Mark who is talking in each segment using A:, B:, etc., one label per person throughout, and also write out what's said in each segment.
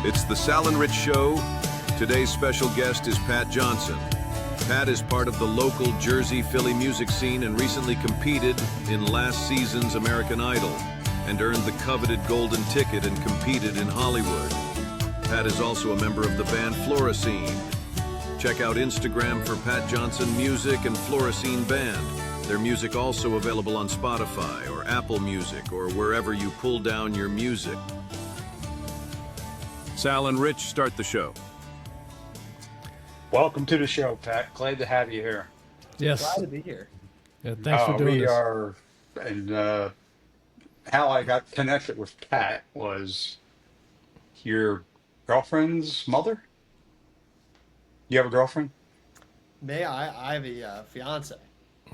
A: It's the Sal and Rich Show. Today's special guest is Pat Johnsonn. Pat is part of the local Jersey Philly music scene and recently competed in last season's American Idol and earned the coveted golden ticket and competed in Hollywood. Pat is also a member of the band Floricine. Check out Instagram for Pat Johnsonn Music and Floricine Band. Their music also available on Spotify or Apple Music or wherever you pull down your music. Sal and Rich start the show.
B: Welcome to the show, Pat. Glad to have you here.
C: Yes.
D: Glad to be here.
C: Yeah, thanks for doing
B: We
C: this.
B: are, and how I got connected with Pat was your girlfriend's mother. You have a girlfriend?
D: I have a fiance.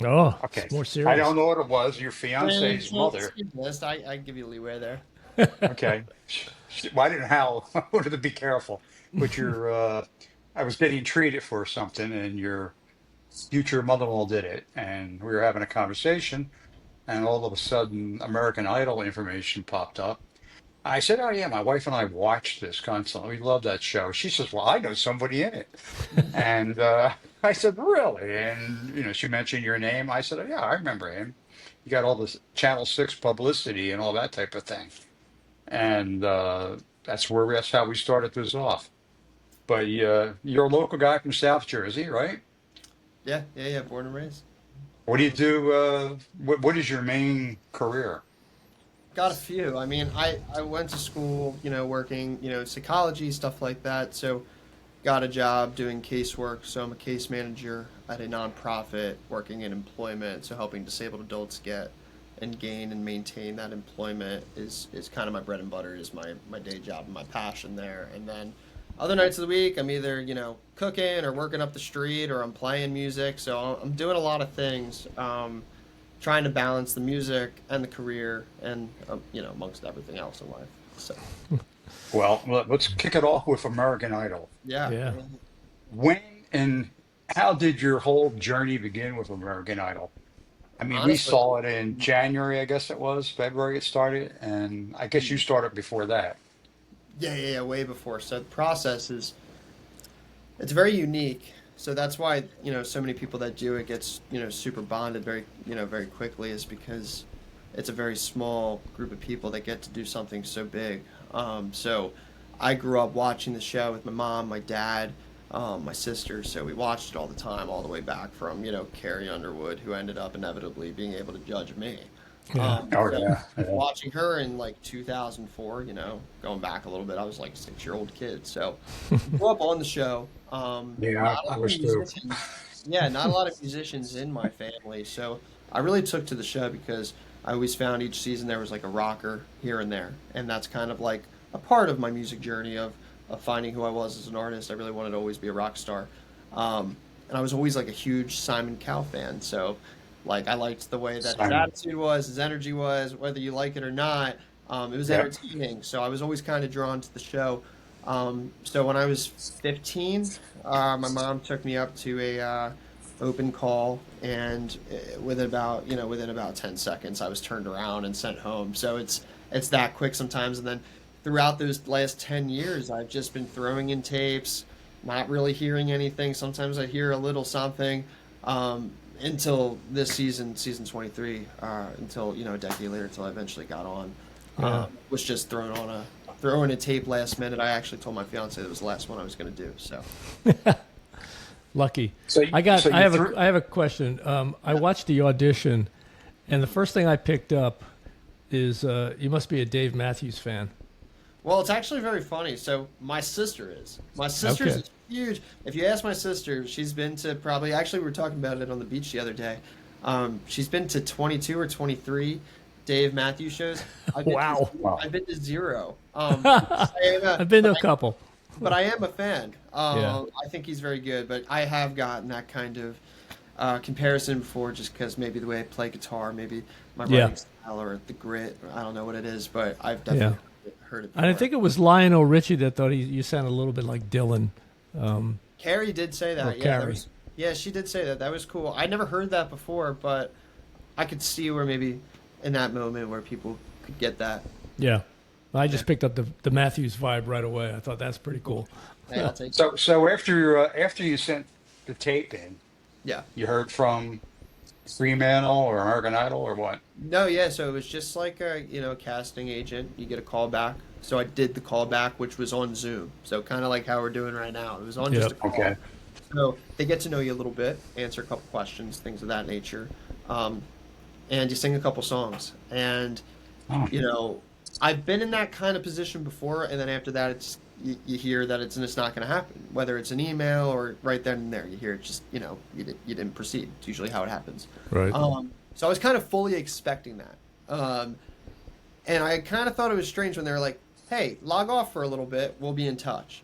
C: Oh,
B: Okay.
C: it's more
B: I
C: serious.
B: don't know what it was. Your fiance's mother.
D: I give you leeway there.
B: Okay. Well, I didn't know how. I wanted to be careful. But I was getting treated for something, and your future mother-in-law did it, and we were having a conversation, and all of a sudden, American Idol information popped up. I said, "Oh yeah, my wife and I watched this constantly. We love that show." She says, "Well, I know somebody in it," and I said, "Really?" And she mentioned your name. I said, "Oh, yeah, I remember him. You got all this Channel 6 publicity and all that type of thing." And that's how we started this off. But you're a local guy from South Jersey, right?
D: Yeah. Born and raised.
B: What do you do? What is your main career?
D: Got a few. I mean, I went to school, working, psychology, stuff like that. So got a job doing casework. So I'm a case manager at a nonprofit working in employment. So helping disabled adults get and gain and maintain that employment is kind of my bread and butter, is my day job and my passion there. And then other nights of the week, I'm either, cooking or working up the street or I'm playing music. So I'm doing a lot of things, trying to balance the music and the career and, amongst everything else in life. So,
B: Well, let's kick it off with American Idol.
C: Yeah.
B: When and how did your whole journey begin with American Idol? I mean, we
D: Honestly,
B: saw it in January, I guess it was, February it started, and I guess you started before that.
D: yeah, way before. So the process it's very unique. So that's why, so many people that do it gets, super bonded very quickly, is because it's a very small group of people that get to do something so big. So I grew up watching the show with my mom, my dad, my sister. So we watched it all the time, all the way back from, Carrie Underwood, who ended up inevitably being able to judge me.
C: Yeah.
B: Oh,
D: So
B: yeah.
D: watching her in like 2004, going back a little bit, I was like a 6-year-old kid. So grew up on the show.
B: Yeah,
D: Not a
B: I
D: lot
B: was
D: of
B: too.
D: musicians. Yeah, not a lot of musicians in my family. So I really took to the show because I always found each season there was like a rocker here and there. And that's kind of like a part of my music journey of finding who I was as an artist. I really wanted to always be a rock star. And I was always like a huge Simon Cowell fan. So like I liked the way that his
B: Simon.
D: attitude was, his energy was, whether you like it or not. It was
B: Yeah.
D: entertaining. So I was always kind of drawn to the show. So when I was 15, my mom took me up to a open call, and within about 10 seconds, I was turned around and sent home. So it's that quick sometimes. And then throughout those last 10 years, I've just been throwing in tapes, not really hearing anything. Sometimes I hear a little something, until this season 23, until a decade later, until I eventually got on.
C: Yeah.
D: Was just throwing a tape last minute. I actually told my fiance it was the last one I was going to do. So
C: Lucky.
B: So,
C: I
B: threw.
C: have a question. I watched the audition, and the first thing I picked up is you must be a Dave Matthews fan.
D: well, it's actually very funny. So my sister is. My sister's
C: Okay.
D: huge. If you ask my sister, she's been to probably. Actually, we were talking about it on the beach the other day. She's been to 22 or 23 Dave Matthews shows.
C: Wow.
B: Wow.
D: I've been to 0.
C: I've been to a couple.
D: But I am a fan.
C: Yeah.
D: I think he's very good. But I have gotten that kind of comparison before, just because maybe the way I play guitar, maybe my
C: Yeah.
D: writing style, or the grit. I don't know what it is, but I've definitely heard it
C: And I
D: before.
C: think it was Lionel Richie that thought you sounded a little bit like Dylan.
D: Carrie did say that.
C: Or
D: Yeah,
C: Carrie.
D: yeah, she did say that. That was cool. I never heard that before, but I could see where maybe in that moment where people could get that.
C: Yeah. I just picked up the Matthews vibe right away. I thought that's pretty cool.
D: Hey, I'll take.
B: So after you sent the tape in,
D: Yeah.
B: you heard from Fremantle or American Idol or what?
D: No, yeah. So it was just like a casting agent. You get a call back. So I did the call back, which was on Zoom. So kind of like how we're doing right now. It was on just a
C: Yep.
D: call.
B: Okay.
D: So they get to know you a little bit, answer a couple questions, things of that nature, and you sing a couple songs. And
B: Oh.
D: I've been in that kind of position before, and then after that, it's you hear that it's not going to happen. Whether it's an email or right then and there, you hear it just you didn't proceed. It's usually how it happens.
C: Right.
D: So I was kind of fully expecting that, and I kind of thought it was strange when they were like, "Hey, log off for a little bit. We'll be in touch."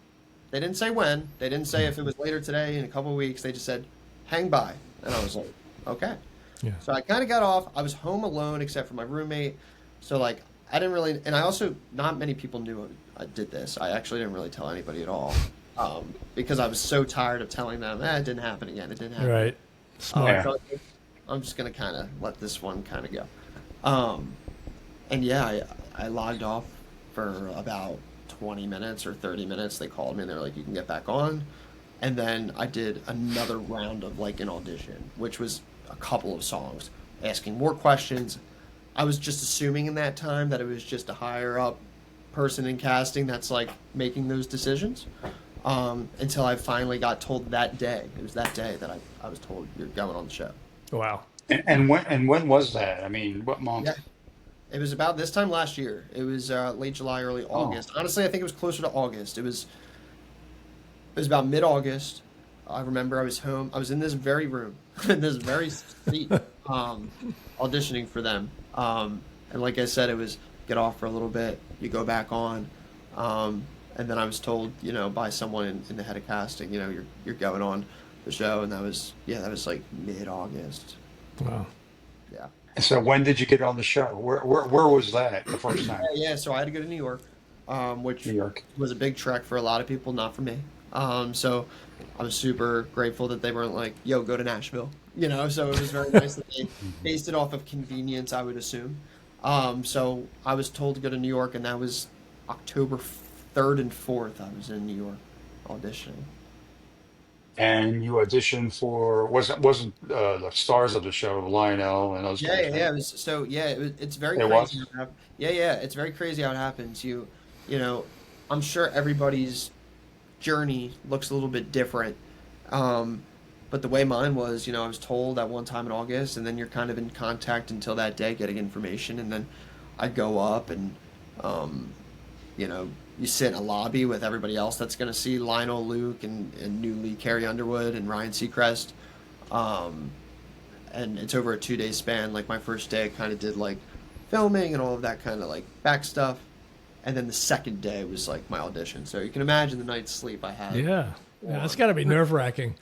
D: They didn't say when. They didn't say if it was later today, in a couple of weeks. They just said, "Hang by," and I was like, "Okay."
C: Yeah.
D: So I kind of got off. I was home alone except for my roommate. So like I didn't really, and I also not many people knew I did this. I actually didn't really tell anybody at all, because I was so tired of telling them, it didn't happen again. It didn't happen.
C: Right. Smart.
D: So I'm just gonna kind of let this one kind of go. And yeah, I logged off for about 20 minutes or 30 minutes. They called me and they were like, "You can get back on." And then I did another round of like an audition, which was a couple of songs, asking more questions. I was just assuming in that time that it was just a higher up person in casting that's like making those decisions. Until I finally got told that day. It was that day that I was told, "You're going on the show."
C: Wow.
B: And when was that? I mean, what month?
D: Yeah. It was about this time last year. It was late July, early
B: Oh.
D: August. Honestly, I think it was closer to August. It was about mid-August. I remember I was home. I was in this very room, in this very seat, auditioning for them. And like I said, it was get off for a little bit, you go back on, and then I was told, by someone in the head of casting, you're going on the show, and that was like mid-August.
C: Wow.
D: Yeah.
B: And so when did you get on the show? Where was that the first time?
D: Yeah. So I had to go to New York, which
B: New York.
D: was a big trek for a lot of people, not for me. So I was super grateful that they weren't like, "Yo, go to Nashville," So it was very nice that they based it off of convenience, I would assume. So I was told to go to New York, and that was October 3rd and 4th. I was in New York auditioning.
B: And you auditioned for wasn't the stars of the show, Lionel and those
D: Yeah,
B: guys,
D: yeah,
B: right?
D: yeah. It's very
B: It
D: crazy.
B: was?
D: Yeah. It's very crazy how it happens. I'm sure everybody's journey looks a little bit different. But the way mine was, I was told at one time in August, and then you're kind of in contact until that day, getting information, and then I go up and, you sit in a lobby with everybody else that's going to see Lionel, Luke, and newly Carrie Underwood and Ryan Seacrest. And it's over a 2-day span. Like my first day, I kind of did like filming and all of that kind of like back stuff. And then the second day was like my audition. So you can imagine the night's sleep I had.
C: Yeah. Yeah, that's got to be nerve-wracking.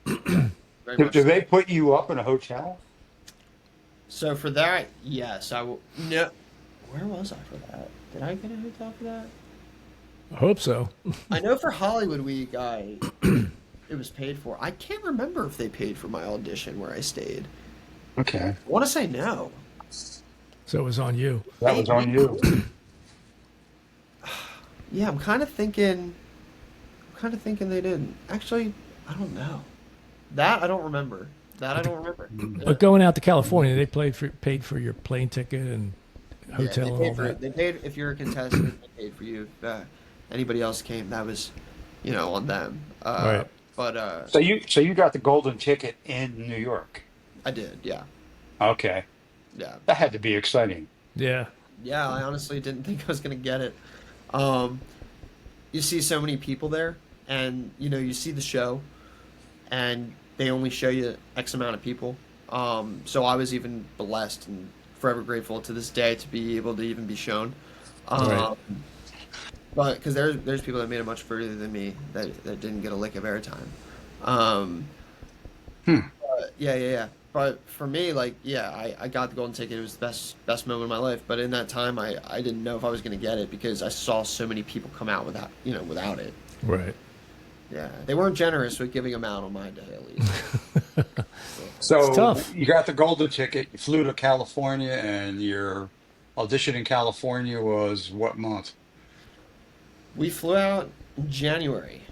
D: Very
B: Do,
D: much
B: do
D: so.
B: they put you up in a hotel?
D: So for that, yes, no. Where was I for that? Did I get a hotel for that?
C: I hope so.
D: I know for Hollywood Week, it was paid for. I can't remember if they paid for my audition where I stayed.
B: Okay,
D: I want to say no.
C: So it was on you.
B: that was on you.
D: Yeah, I'm kind of thinking they didn't. Actually, I don't know. That I don't remember. I don't remember.
C: But going out to California, they paid for your plane ticket and
D: Yeah,
C: hotel and all that.
D: They paid if you're a contestant. They paid for you. If anybody else came, that was, on them.
C: Right.
D: But
B: So you got the golden ticket in New York.
D: I did. Yeah.
B: Okay,
D: Yeah.
B: that had to be exciting.
C: Yeah.
D: Yeah. I honestly didn't think I was gonna get it. You see so many people there, and you see the show, and they only show you X amount of people. So I was even blessed and forever grateful to this day to be able to even be shown.
C: Right.
D: But because there's people that made it much further than me that didn't get a lick of airtime. But yeah. But for me, like, yeah, I got the golden ticket. It was the best moment of my life. But in that time, I didn't know if I was going to get it because I saw so many people come out without it.
C: Right.
D: Yeah, they weren't generous with giving them out on my day, at least.
B: So
C: It's tough.
B: you got the golden ticket. You flew to California, and you're audition in California was what month?
D: We flew out in January.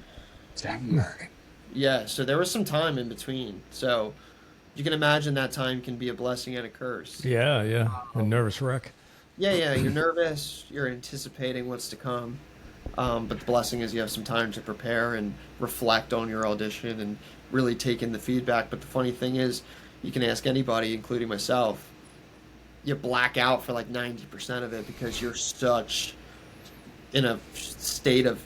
B: January.
D: Yeah, so there was some time in between. So you can imagine that time can be a blessing and a curse.
C: Yeah, yeah. A nervous wreck.
D: Yeah, yeah, you're nervous, you're anticipating what's to come. But the blessing is you have some time to prepare and reflect on your audition and really take in the feedback. But the funny thing is, you can ask anybody, including myself, you black out for like 90% of it because you're such in a state of,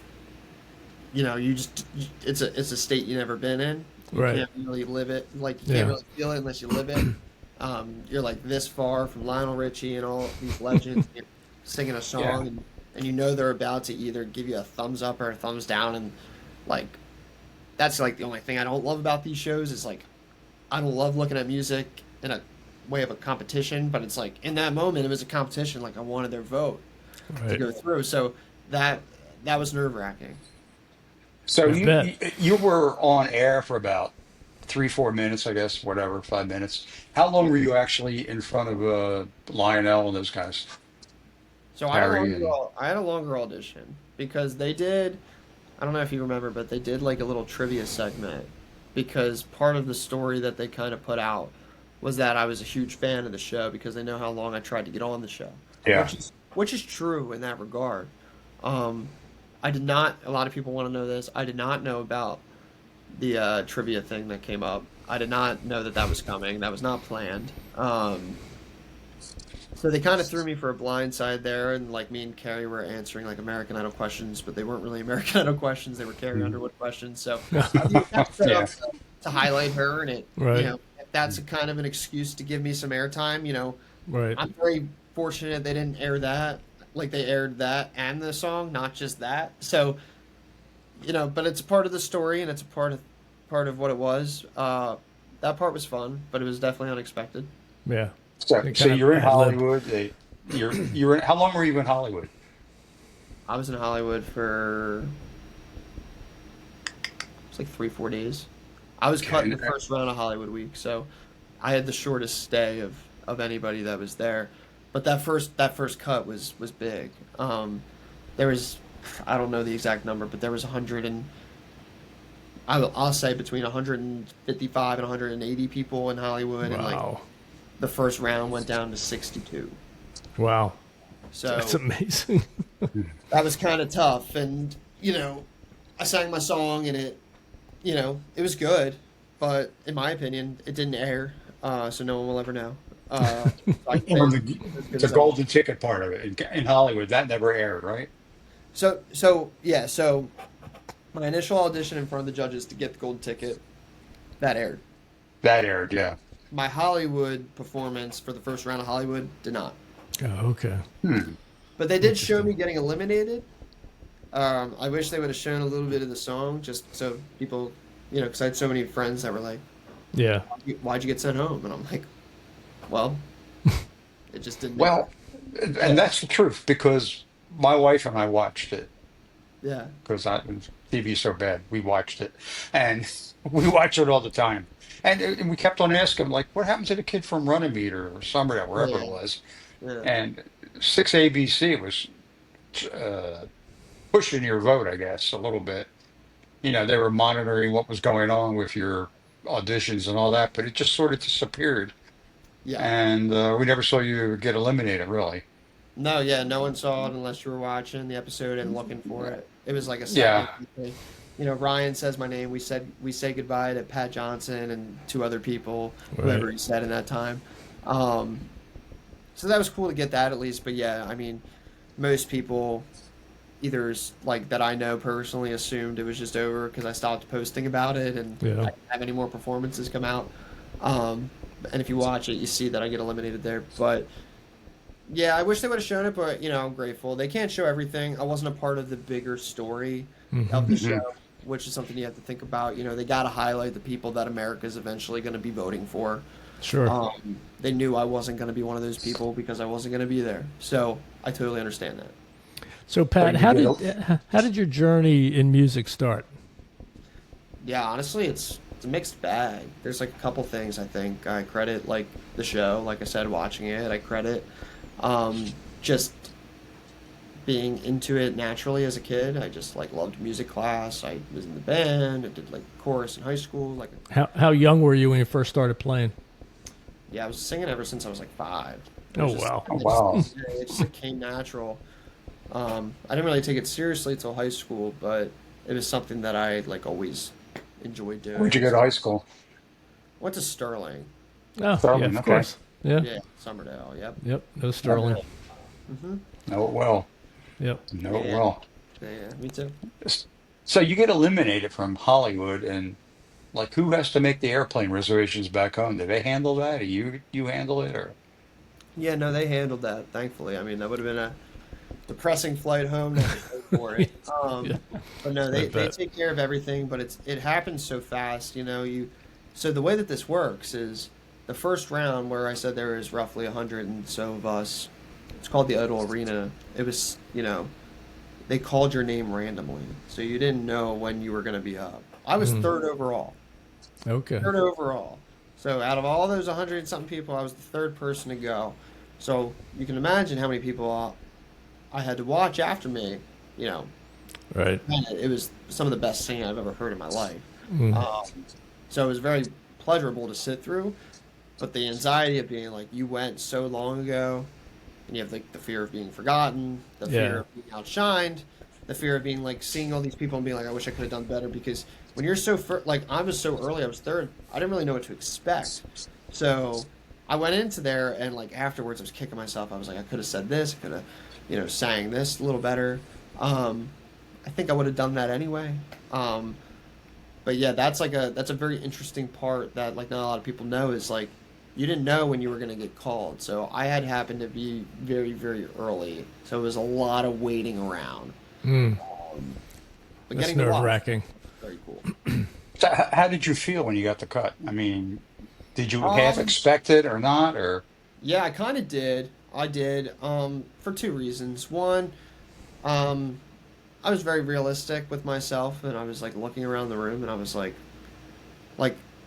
D: it's a state you've never been in. You
C: Right.
D: can't really live it. Like, you
C: Yeah.
D: can't really feel it unless you live it. You're like this far from Lionel Richie and all these legends. You're singing a song,
B: Yeah.
D: and you know they're about to either give you a thumbs up or a thumbs down, and like that's like the only thing I don't love about these shows is like I don't love looking at music in a way of a competition, but it's like in that moment it was a competition. Like I wanted their vote to
C: Right.
D: go through, so that was nerve wracking.
B: So
C: I bet.
B: you were on air for about 3, 4 minutes, I guess, whatever, 5 minutes. How long were you actually in front of Lionel and those guys,
D: So
B: Harry and
D: I had a longer audition because they did. I don't know if you remember, but they did like a little trivia segment because part of the story that they kind of put out was that I was a huge fan of the show because they know how long I tried to get on the show,
B: yeah,
D: which is true in that regard. Um, I did not. A lot of people want to know this. I did not know about the trivia thing that came up. I did not know that that was coming. That was not planned. So they kind of threw me for a blind side there, and like me and Carrie were answering like American Idol questions, but they weren't really American Idol questions. They were Carrie
B: Mhm.
D: Underwood questions. So I think that's set
B: yeah,
D: up to highlight her, and it,
C: Right.
D: if that's a kind of an excuse to give me some airtime.
C: Right.
D: I'm very fortunate they didn't air that. Like they aired that and the song, not just that. So but it's part of the story, and it's a part of what it was. That part was fun, but it was definitely unexpected.
C: Yeah.
B: So,
C: They
B: so
C: kind of
B: you're in
C: ad lib.
B: Hollywood. You're in. How long were you in Hollywood?
D: I was in Hollywood for it's like 3 4 days. I was cut in the
B: Okay.
D: first round of Hollywood Week, so I had the shortest stay of anybody that was there. But that first cut was big. There was I don't know the exact number, but there was 100 and I'll say between 155 and 180 people in Hollywood, and like
C: Wow.
D: the first round went down to 62.
C: Wow.
D: So
C: That's amazing.
D: that was kind of tough, and I sang my song, and it was good, but in my opinion, it didn't air, so no one will ever know. So I can say
B: Or
D: it's
B: the
D: as good
B: the
D: as I want.
B: golden ticket part of it in Hollywood that never aired, right?
D: So my initial audition in front of the judges to get the golden ticket that aired.
B: That aired, yeah.
D: My Hollywood performance for the first round of Hollywood did not,
C: Oh, okay.
B: Hmm.
D: but they did show
C: Interesting.
D: me getting eliminated. I wish they would have shown a little bit of the song just so people, because I had so many friends that were like,
C: Yeah.
D: "Why'd you get sent home?" And I'm like, "Well, it just didn't."
B: Well, and that's the truth because my wife and I watched it
D: Yeah,
B: because TV is so bad. We watched it, and we watch it all the time. And we kept on asking, like, what happened to the kid from Runnymede or Somerville, wherever it
D: yeah,
B: was?
D: yeah,
B: And 6ABC was uh, pushing your vote, I guess, a little bit. They were monitoring what was going on with your auditions and all that, but it just sort of disappeared.
D: yeah.
B: And we never saw you get eliminated, really.
D: No, yeah, no one saw it unless you were watching the episode and looking for it. It was like a
B: Yeah.
D: second thing. Ryan says my name. We say goodbye to Pat Johnsonn and two other people, whoever
C: Right.
D: he said in that time. Um, so that was cool to get that at least. But yeah, I mean, most people either like that I know personally assumed it was just over because I stopped posting about it and I
C: Yeah.
D: didn't have any more performances come out. And if you watch it, you see that I get eliminated there. But yeah, I wish they would have shown it, but I'm grateful. They can't show everything. I wasn't a part of the bigger story of the
C: Hmm.
B: Hmm.
D: show, which is something you have to think about. They got to highlight the people that America's eventually going to be voting for.
C: Sure.
D: They knew I wasn't going to be one of those people because I wasn't going to be there. So I totally understand that.
C: So,
B: So
C: Pat,
B: you
C: how
B: did.
C: did your journey in music start?
D: Yeah, honestly, it's a mixed bag. There's like a couple things I think I credit like the show, like I said, watching it. I credit Just being into it naturally as a kid. I just like loved music class. I was in the band. I did like chorus in high school. Like,
C: How young were you when you first started playing?
D: yeah, I was singing ever since I was like 5. It
C: Oh
D: was just,
C: wow.
B: Oh, wow.
D: it just came natural. I didn't really take it seriously until high school, but it was something that I like always enjoyed
B: Where'd you
D: doing.
B: go to high school?
D: Went to Sterling.
C: Oh yeah,
B: Sterling.
C: of
B: Okay.
C: course. Yeah.
D: Yeah, Summerdale. Yep.
C: Yep. No
B: Uh,
C: Sterling.
D: hmm
B: Know it well.
C: Yep.
B: Know it
D: Yeah,
B: well.
D: yeah, me too.
B: So you get eliminated from Hollywood, and like, who has to make the airplane reservations back home? Do they handle that, or you handle it, or?
D: Yeah, no, they handled that, thankfully. I mean, that would have been a depressing flight home to have to pay for it.
C: Yeah.
D: But no,
C: I
D: they
C: bet.
D: take care of everything, but it happens so fast, so the way that this works is the first round where I said there was roughly 100 and so of us. It's called the Idol Arena. It was, they called your name randomly. So you didn't know when you were going to be up. I was
C: Mm.
D: third overall.
C: Okay.
D: Third overall. So out of all those 100 and something people, I was the third person to go. So you can imagine how many people I had to watch after me. You know,
C: Right.
D: Man, it was some of the best singing I've ever heard in my life.
C: Mm.
D: Um, so it was very pleasurable to sit through. But the anxiety of being like, you went so long ago, and you have like the fear of being forgotten, the fear
C: Yeah.
D: of being outshined, the fear of being like seeing all these people and being like, I wish I could have done better. Because when you're like I was so early, I was third. I didn't really know what to expect. So I went into there and like afterwards, I was kicking myself. I was like, I could have said this, I could have, sang this a little better. Um, I think I would have done that anyway. Um, but yeah, that's a very interesting part that like not a lot of people know is like you didn't know when you were going to get called. So I had happened to be very very early, so it was a lot of waiting around.
C: Mm.
D: Um, but
C: That's
D: getting to
C: nerve
D: watch,
C: wracking.
D: very cool.
B: So how did you feel when you got the cut? I mean, did you half
D: Um,
B: expect it or not? Or
D: yeah, I kind of did. I did for two reasons. One, um, I was very realistic with myself, and I was like looking around the room, and I was like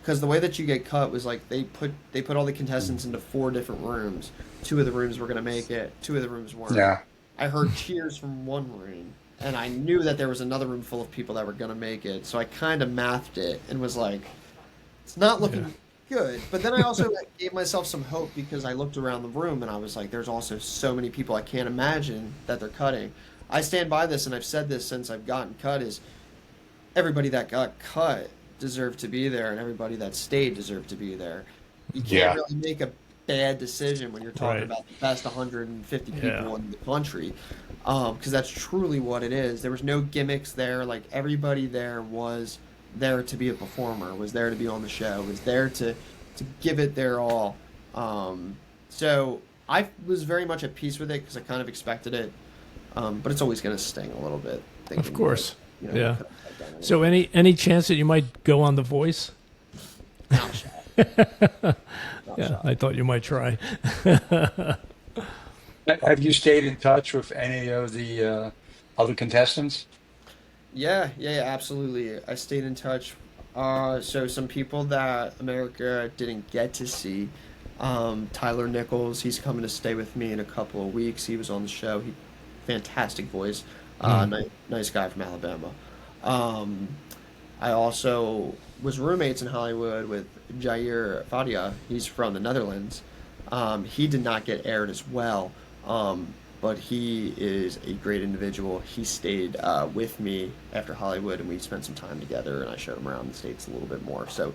D: because the way that you get cut was like they put all the contestants into 4 different rooms. Two of the rooms were gonna make it. Two of the rooms weren't.
B: yeah,
D: I heard cheers from one room, and I knew that there was another room full of people that were gonna make it. So I kind of mathed it and was like, it's not
C: Yeah.
D: looking good. But then I also like, gave myself some hope because I looked around the room and I was like, there's also so many people I can't imagine that they're cutting. I stand by this, and I've said this since I've gotten cut: is everybody that got cut deserved to be there, and everybody that stayed deserved to be there. You can't
B: yeah,
D: really make a bad decision when you're talking
C: Right.
D: about the best 150
C: Yeah.
D: people in the country, because that's truly what it is. There was no gimmicks there. Like everybody there was there to be a performer, was there to be on the show, was there to give it their all. So I was very much at peace with it because I kind of expected it. But it's always going to sting a little bit.
C: Of
D: Thinking,
C: course.
D: you
C: Yeah.
D: could have done
C: So
D: anything.
C: any chance that you might go on The Voice?
D: Not a shot. Not a
C: Yeah,
D: shot.
C: I thought you might try.
B: have you stayed in touch with any of the other contestants?
D: Yeah, absolutely. I stayed in touch. So some people that America didn't get to see. Tyler Nichols, he's coming to stay with me in a couple of weeks. He was on the show. Fantastic voice.
C: Mm.
D: Nice guy from Alabama. Um, I also was roommates in Hollywood with Jair Fadia. He's from the Netherlands. He did not get aired as well, but he is a great individual. He stayed with me after Hollywood, and we spent some time together, and I showed him around the States a little bit more. So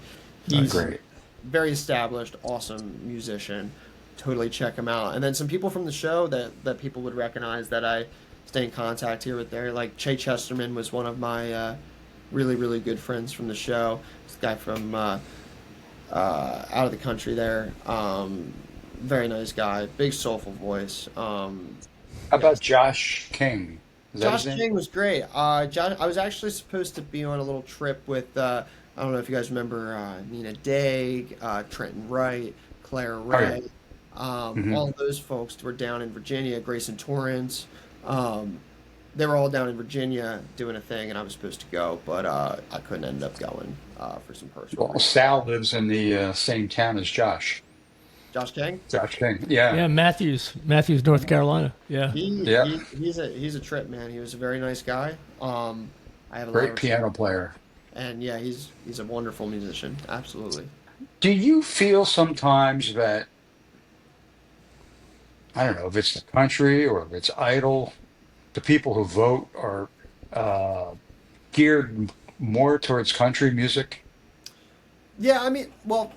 C: Nice.
D: he's
B: Great.
D: very established, awesome musician. Totally check him out. And then some people from the show that people would recognize that I stay in contact here with there. Like Che Chesterman was one of my really, really good friends from the show. This guy from out of the country there. Very nice guy, big soulful voice.
B: How
D: Yeah.
B: about Josh King? Is that his
D: Josh
B: name?
D: King was great. I was actually supposed to be on a little trip with, I don't know if you guys remember Nina Day, Trenton Wright, Claire
B: Oh yeah.
D: Ray.
B: Hmm.
D: All of those folks were down in Virginia, Grayson Torrance. Um, they were all down in Virginia doing a thing, and I was supposed to go, but I couldn't end up going for some personal
B: Well,
D: reasons.
B: Sal lives in the same town as Josh.
D: Josh King.
B: Josh King. Yeah.
C: Yeah, Matthews, North Carolina. Yeah.
B: Yeah.
D: He's a trip, man. He was a very nice guy. I have a lot of
B: Great
D: respect,
B: piano player.
D: and yeah, he's a wonderful musician. Absolutely.
B: Do you feel sometimes that, I don't know if it's the country or if it's Idol, the people who vote are uh, geared more towards country music?
D: Yeah, I mean, well,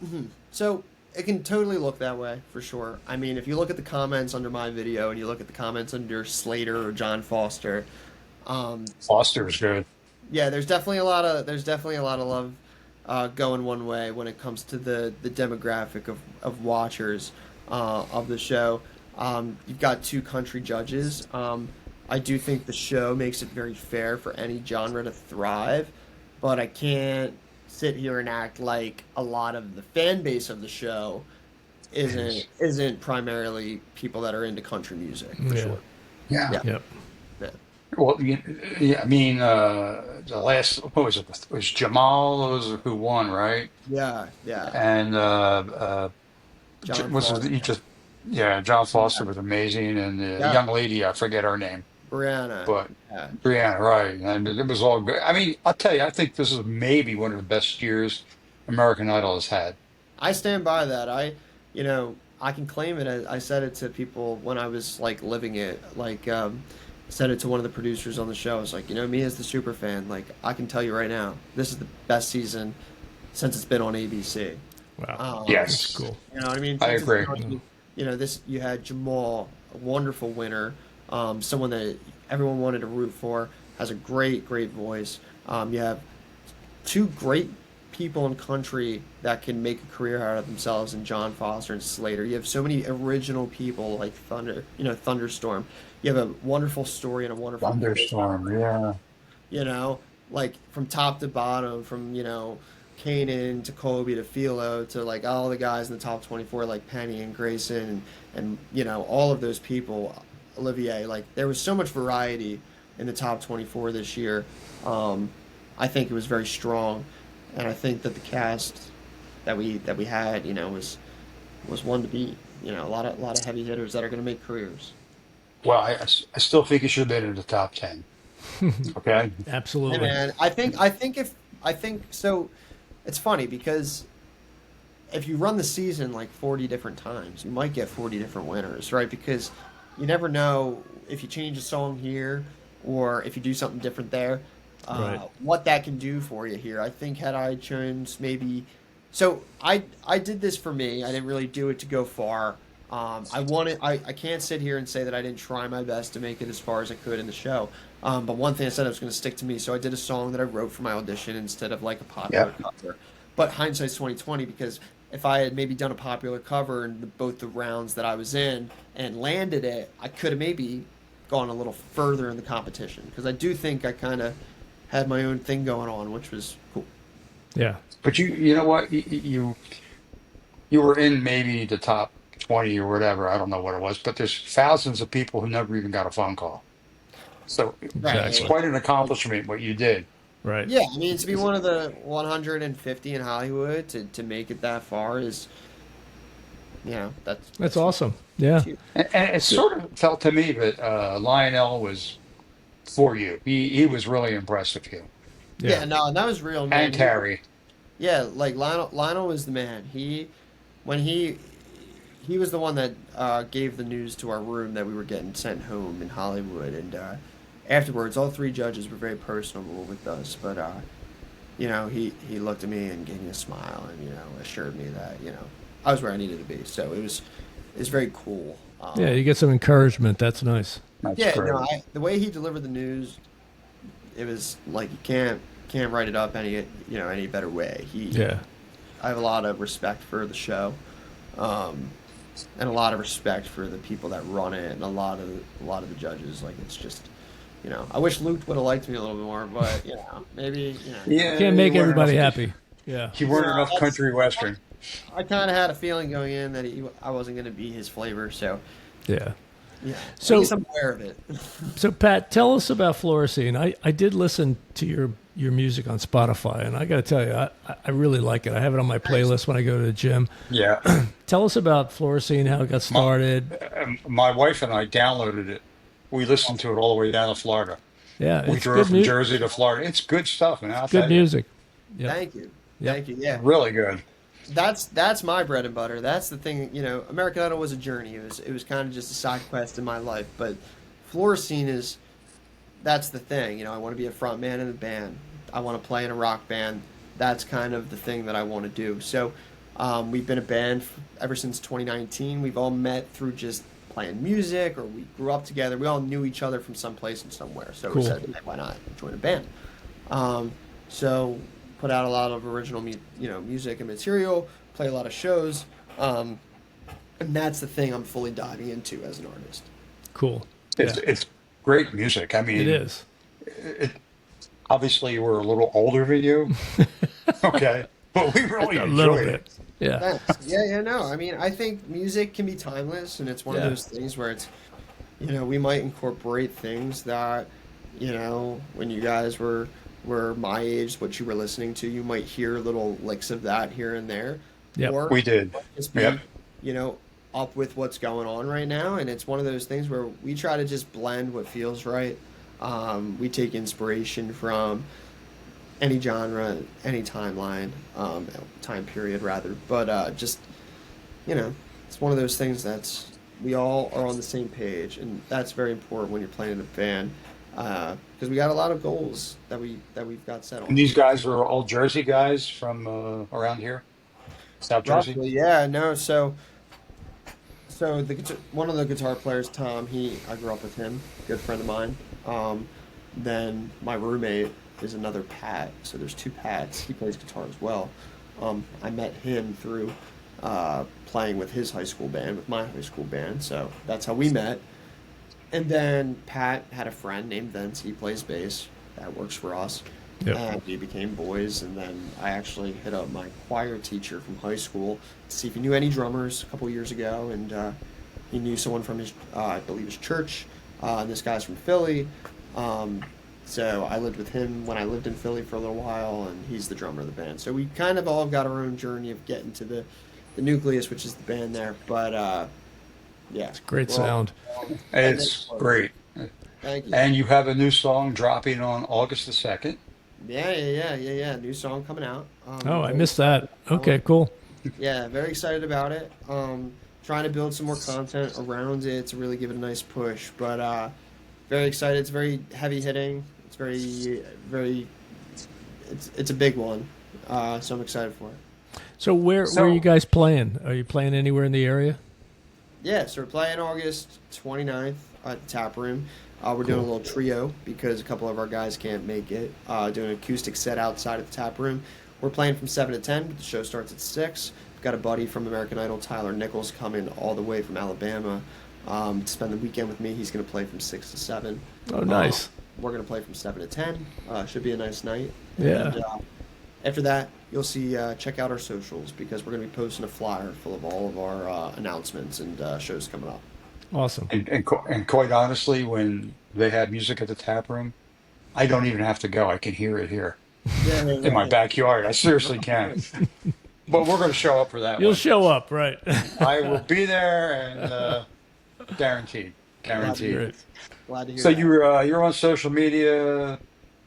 D: so it can totally look that way for sure. I mean, if you look at the comments under my video and you look at the comments under Slater or John Foster,
B: Foster is good.
D: yeah, there's definitely a lot of love going one way when it comes to the demographic of watchers of the show. You've got two country judges. I do think the show makes it very fair for any genre to thrive, but I can't sit here and act like a lot of the fan base of the show isn't primarily people that are into country music for
C: Yeah.
D: sure.
B: Yeah.
D: Yeah.
C: Yep.
D: Yeah.
B: Well, yeah, I mean, the last, what was it? It was Jamal who won, right?
D: Yeah.
B: And
D: John
B: was it,
D: Foster.
B: he just, yeah, John Foster
D: Yeah.
B: was amazing. And the
D: Yeah.
B: young lady, I forget her name,
D: Brianna.
B: but
D: Yeah.
B: Brianna, right. And it was all good. I mean, I'll tell you, I think this is maybe one of the best years American Idol has had.
D: I stand by that. I can claim it. I said it to people when I was like living it. Like, said it to one of the producers on the show. I was like, me as the super fan, like I can tell you right now, this is the best season since it's been on ABC.
C: Wow.
B: Yes.
C: That's cool.
D: You know what I mean?
B: I
D: Since it's
B: agree.
D: been on, this you had Jamal, a wonderful winner, someone that everyone wanted to root for, has a great voice. You have two great people in country that can make a career out of themselves in John Foster and Slater. You have so many original people like Thunderstorm. You have a wonderful story and a wonderful
B: Thunderstorm, yeah.
D: like from top to bottom, from Kanan to Kobe to Philo to like all the guys in the top 24 like Penny and Grayson and all of those people, Olivier. Like there was so much variety in the top 24 this year. I think it was very strong, and I think that the cast that we had, was one to beat. A lot of heavy hitters that are going to make careers.
B: Well, I still think he should have been in the top 10. Okay.
C: Absolutely.
D: Hey man, I think so. It's funny because if you run the season like 40 different times, you might get 40 different winners, right? Because you never know if you change a song here or if you do something different there,
C: Right.
D: what that can do for you here. I think had I chosen maybe, so I did this for me. I didn't really do it to go far. I can't sit here and say that I didn't try my best to make it as far as I could in the show. But one thing I said I was going to stick to me, so I did a song that I wrote for my audition instead of like a popular cover. But hindsight's 2020 because if I had maybe done a popular cover in both the rounds that I was in and landed it, I could have maybe gone a little further in the competition because I do think I kind of had my own thing going on, which was cool.
C: Yeah.
B: But you know what? You were in maybe the top 20 or whatever. I don't know what it was, but there's thousands of people who never even got a phone call. So
D: Right.
B: it's quite an accomplishment what you did.
C: Right.
D: Yeah, I mean, to be one of the 150 in Hollywood to make it that far is,
C: That's awesome. Yeah.
D: huge.
B: And it sort of felt to me that Lionel was for you. He was really impressed with you.
D: Yeah, no, that was real, man.
B: And Carrie.
D: Yeah, like Lionel was the man. When he was the one that gave the news to our room that we were getting sent home in Hollywood, and afterwards, all three judges were very personable with us. But he looked at me and gave me a smile, and assured me that I was where I needed to be. So it was very cool.
C: Yeah, you get some encouragement. That's nice.
B: That's
D: Yeah,
B: great.
D: no, the way he delivered the news, it was like you can't write it up any better way.
C: Yeah.
D: I have a lot of respect for the show, and a lot of respect for the people that run it, and a lot of the judges. Like it's just, I wish Luke would have liked me a little bit more, but maybe
B: Yeah,
C: Can't make
B: you weren't
C: everybody
B: enough-
C: happy. Yeah.
B: You weren't
D: No,
B: enough
D: that's-
B: country western.
D: I kind of had a feeling going in that I wasn't going to be his flavor. So
C: Yeah.
D: so
C: So-
D: at least I'm aware of it.
C: So Pat, tell us about Florissant. I did listen to your your music on Spotify, and I got to tell you, I really like it. I have it on my playlist when I go to the gym.
B: Yeah.
C: Tell us about Florissant, how it got
B: My,
C: started.
B: my wife and I downloaded it. We listened to it all the way down to Florida.
C: Yeah,
B: We
C: it's
B: drove from Jersey to Florida. It's good stuff, and I'll
C: it's good
B: tell you,
C: music. Yep.
D: Thank you.
C: Yep.
D: Thank you. Yeah.
B: really good.
D: That's my bread and butter. That's the thing. American Idol was a journey. It was kind of just a side quest in my life. But Florissant is that's the thing. I want to be a front man in a band. I want to play in a rock band. That's kind of the thing that I want to do. So we've been a band ever since 2019. We've all met through just playing music, or we grew up together. We all knew each other from someplace and somewhere. So
C: Cool.
D: we said, hey, why not join a band? So put out a lot of original, music and material, play a lot of shows, and that's the thing I'm fully diving into as an artist.
C: Cool.
B: It's great music. I mean,
C: It is.
B: It, obviously, we're a little older than you, okay, but we really
C: A little
B: enjoyed
C: bit.
B: it.
C: Yeah.
D: Thanks. Yeah, no. I mean, I think music can be timeless, and it's one of
C: Yeah.
D: those things where it's, we might incorporate things that, when you guys were my age, what you were listening to, you might hear little licks of that here and there,
C: Yep.
D: or
B: We did.
D: just be,
B: Yep.
D: up with what's going on right now. And it's one of those things where we try to just blend what feels right. We take inspiration from any genre, any timeline, time period rather. But it's one of those things that's we all are on the same page, and that's very important when you're playing in a band because we got a lot of goals that we've got set on.
B: And these guys are all Jersey guys from around here, South Jersey.
D: Roughly, yeah, no. So one of the guitar players, Tom, I grew up with him, good friend of mine. Then my roommate is another Pat. So there's two Pats. He plays guitar as well. I met him through playing with his high school band, with my high school band. So that's how we met. And then Pat had a friend named Vince. He plays bass. That works for us.
C: Yep.
D: And we became boys. And then I actually hit up my choir teacher from high school to see if he knew any drummers a couple years ago. And he knew someone from his, I believe, his church. And this guy's from Philly. So I lived with him when I lived in Philly for a little while, and he's the drummer of the band. So we kind of all got our own journey of getting to the nucleus, which is the band there. But yeah,
C: Great
D: Well,
C: sound.
B: It's great.
D: Thank you.
B: And you have a new song dropping on August the 2nd.
D: Yeah. New song coming out.
C: Oh, I missed that. Okay, cool.
D: Yeah, very excited about it. Trying to build some more content around it to really give it a nice push. But very excited. It's very heavy hitting. It's very. It's a big one. So I'm excited for it.
C: So where are you guys playing? Are you playing anywhere in the area?
D: Yeah, so we're playing August 29th at the Tap Room. We're doing a little trio because a couple of our guys can't make it. Doing an acoustic set outside of the Tap Room. We're playing from 7 to 10, but the show starts at 6. We've got a buddy from American Idol, Tyler Nichols, coming all the way from Alabama to spend the weekend with me. He's going to play from 6 to 7.
C: Oh, nice.
D: We're going to play from 7 to 10. Should be a nice night.
C: Yeah.
D: And, after that, you'll see, check out our socials because we're going to be posting a flyer full of all of our announcements and shows coming up.
C: Awesome.
B: And quite honestly, when they have music at the tap room, I don't even have to go. I can hear it here in my backyard. I seriously can. But we're going to show up for that
C: You'll
B: one.
C: show up, right?
B: I will be there and guaranteed.
C: Great.
D: Glad to hear
B: So
D: that.
B: you're on social media.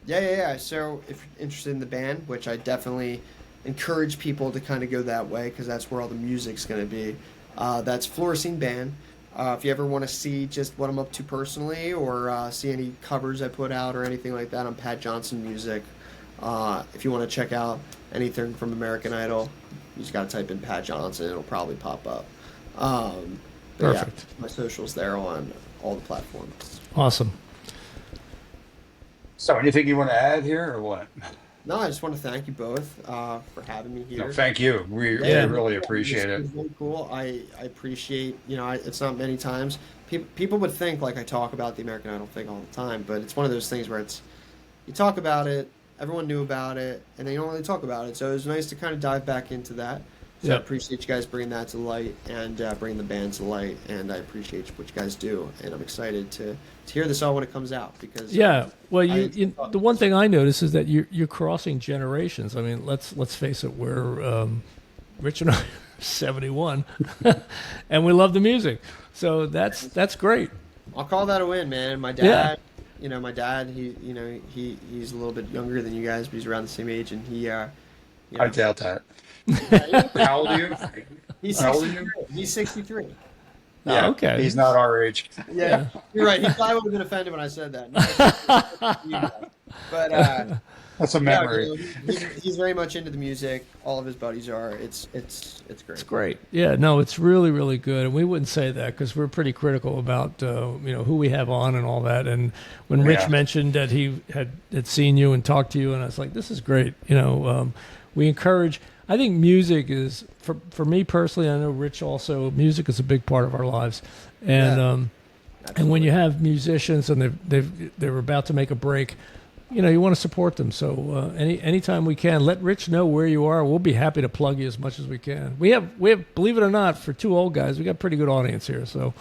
D: Yeah. So if you're interested in the band, which I definitely encourage people to kind of go that way because that's where all the music's going to be, that's Florissant Band. If you ever want to see just what I'm up to personally or see any covers I put out or anything like that, I'm Pat Johnsonn Music. If you want to check out anything from American Idol, you just got to type in Pat Johnsonn. It'll probably pop up. But yeah,
C: Perfect.
D: my socials there on all the platforms.
C: Awesome.
B: So anything you want to add here or what?
D: No, I just want to thank you both for having me here.
B: No, thank you. We really appreciate it.
D: It's really cool. I appreciate, it's not many times. People would think like I talk about the American Idol thing all the time, but it's one of those things where you talk about it, everyone knew about it, and they don't really talk about it. So it was nice to kind of dive back into that. So I
C: Yep.
D: appreciate you guys bringing that to light and bringing the band to light, and I appreciate what you guys do, and I'm excited to hear this all when it comes out because
C: Yeah. Well,
D: I-
C: the one thing I notice is that you're crossing generations. I mean, let's face it. We're Rich and I are 71, and we love the music. So that's great.
D: I'll call that a win, man. My dad, my dad, he's a little bit younger than you guys, but he's around the same age, and he,
B: I doubt that. How old are you?
D: he's
B: How old are
D: 63.
B: you?
D: He's 63.
B: Yeah,
C: okay.
B: He's not our age.
D: Yeah, you're right. He probably would have been offended when I said that. But
B: That's a memory.
D: he's very much into the music. All of his buddies are. It's great.
C: It's great. Yeah, no, it's really, really good. And we wouldn't say that because we're pretty critical about who we have on and all that. And when Rich
B: Yeah.
C: mentioned that he had seen you and talked to you, and I was like, this is great. We encourage. I think music is for me personally. I know Rich also. Music is a big part of our lives, and and when you have musicians and they're about to make a break. You want to support them. So anytime we can, let Rich know where you are. We'll be happy to plug you as much as we can. We have, believe it or not, for two old guys, we got a pretty good audience here. So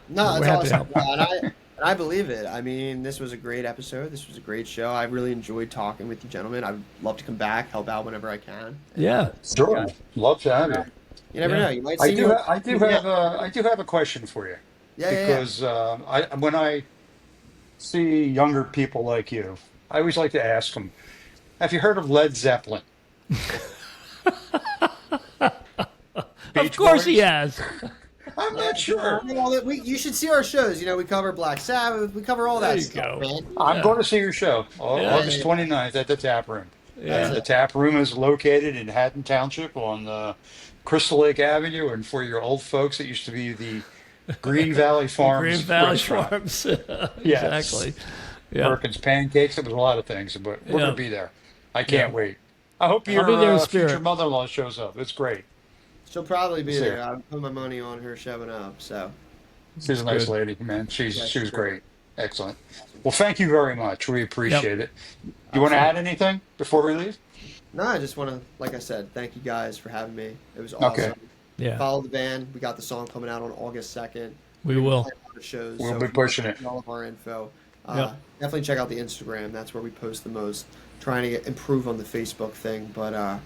D: No,
C: we're
D: that's
C: happy to
D: awesome.
C: help.
D: And I believe it. I mean, this was a great episode. This was a great show. I really enjoyed talking with you gentlemen. I'd love to come back, help out whenever I can.
C: Yeah.
B: Sure. Love to have you.
D: You never
C: Yeah.
D: know. You might see me.
B: I do have a question for you.
D: Yeah.
B: Because when I see younger people like you, I always like to ask them, have you heard of Led Zeppelin?
C: Of course he has.
B: I'm not sure.
D: You should see our shows. We cover Black Sabbath. We cover all
C: There
D: that
C: you
D: stuff,
C: go.
D: man.
B: I'm going to see your show
C: Yeah.
B: August 29th at the Tap Room.
C: Yeah.
B: And the Tap Room is located in Haddon Township on Crystal Lake Avenue. And for your old folks, it used to be the Green Valley Farms.
C: Green Valley
B: restaurant.
C: Farms.
B: Yes.
C: Exactly. Yeah.
B: Perkins Pancakes. It was a lot of things, but we're
C: Yeah.
B: going to be there. I can't wait. I hope
C: I'll
B: your
C: be there in
B: future
C: spirit.
B: mother-in-law shows up. It's great.
D: She'll probably be
B: See
D: there.
B: her.
D: I put my money on her showing up. So
B: She's a nice
C: Good.
B: lady, man. She was
D: sure.
B: great. Excellent. Well, thank you very much. We appreciate it. You want to add anything before we leave?
D: no, I just want to, like I said, thank you guys for having me. It was awesome.
B: Okay.
C: Yeah.
D: Follow the band. We got the song coming out on August 2nd.
C: We will.
D: The shows.
B: We'll
D: so
B: be
D: if you
B: pushing
D: want
B: it.
D: All of our info.
C: Yep.
D: Definitely check out the Instagram. That's where we post the most. Trying to improve on the Facebook thing, but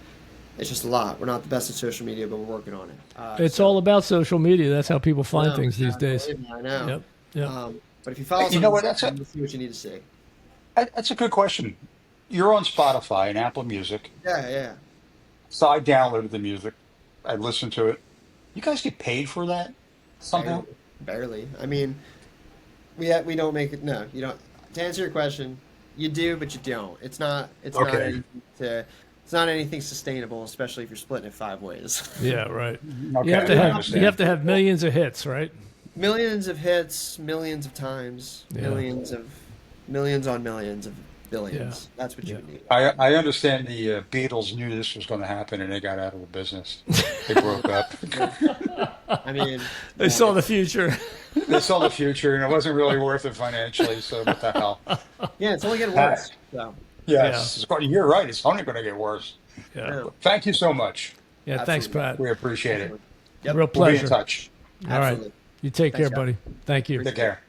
D: it's just a lot. We're not the best at social media, but we're working on it.
C: It's all about social media. That's how people find things these days.
D: I know.
C: Yep. Yep.
D: But if you follow,
B: You know what,
D: you'll see what you need to see.
B: That's a good question. You're on Spotify and Apple Music.
D: Yeah.
B: So I downloaded the music. I listened to it. You guys get paid for that somehow?
D: Barely. I mean, we don't make it. No, you don't. To answer your question, you do, but you don't. It's not. It's not
B: Okay.
D: anything to. It's not anything sustainable, especially if you're splitting it 5 ways.
C: Yeah, right.
B: Okay,
C: You have to
B: I
C: have
B: understand.
C: millions of hits, right?
D: Millions of hits, millions of times,
C: Yeah.
D: millions on millions of billions. That's what you need.
B: I understand the Beatles knew this was going to happen and they got out of the business. They broke up.
D: I mean,
C: They saw the future.
B: They saw the future and it wasn't really worth it financially. So what the hell?
D: yeah, it's only getting worse. So,
B: Yes, you're right. It's only going to get worse.
C: Yeah.
B: Thank you so much.
C: Yeah. Thanks,
D: Absolutely.
C: Pat.
B: We appreciate it.
D: Yep.
C: Real
B: We'll be
C: pleasure.
B: in touch.
C: All right.
D: Absolutely.
C: You take
D: Thanks,
C: care, buddy. Thank you.
B: Take care.